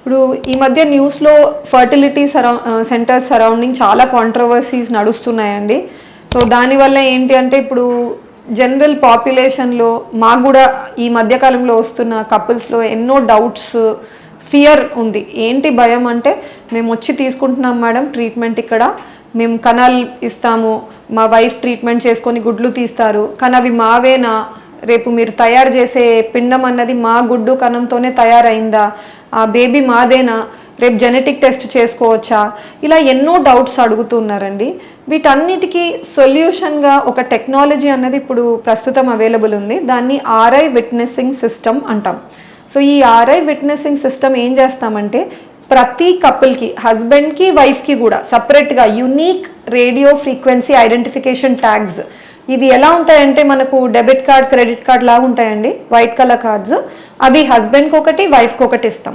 ఇప్పుడు ఈ మధ్య న్యూస్లో ఫర్టిలిటీ సెంటర్స్ సరౌండింగ్ చాలా కాంట్రవర్సీస్ నడుస్తున్నాయండి. సో దానివల్ల ఏంటి అంటే ఇప్పుడు జనరల్ పాపులేషన్లో మాకు కూడా ఈ మధ్యకాలంలో వస్తున్న కపుల్స్లో ఎన్నో డౌట్స్, ఫియర్ ఉంది. ఏంటి భయం అంటే, మేము వచ్చి తీసుకుంటున్నాం మేడం ట్రీట్మెంట్, ఇక్కడ మేము కణాలు ఇస్తాము, మా వైఫ్ ట్రీట్మెంట్ చేసుకొని గుడ్లు తీస్తారు, కానీ అవి మావేనా, రేపు మీరు తయారు చేసే పిండం అన్నది మా గుడ్డు కణంతోనే తయారైందా, ఆ బేబీ మాదేనా, రేపు జెనెటిక్ టెస్ట్ చేసుకోవచ్చా, ఇలా ఎన్నో డౌట్స్ అడుగుతున్నారండి. వీటన్నిటికీ సొల్యూషన్గా ఒక టెక్నాలజీ అన్నది ఇప్పుడు ప్రస్తుతం అవైలబుల్ ఉంది. దాన్ని ఆర్ఐ విట్నెసింగ్ సిస్టమ్ అంటాం. సో ఈ ఆర్ఐ విట్నెసింగ్ సిస్టమ్ ఏం చేస్తామంటే, ప్రతి కపుల్కి, హస్బెండ్కి వైఫ్కి కూడా సపరేట్గా unique radio frequency identification tags, ఇవి ఎలా ఉంటాయంటే మనకు డెబిట్ కార్డ్, క్రెడిట్ కార్డ్ లాగా ఉంటాయండి, వైట్ కలర్ కార్డ్స్. అవి హస్బెండ్కి ఒకటి, వైఫ్కి ఒకటి ఇస్తాం.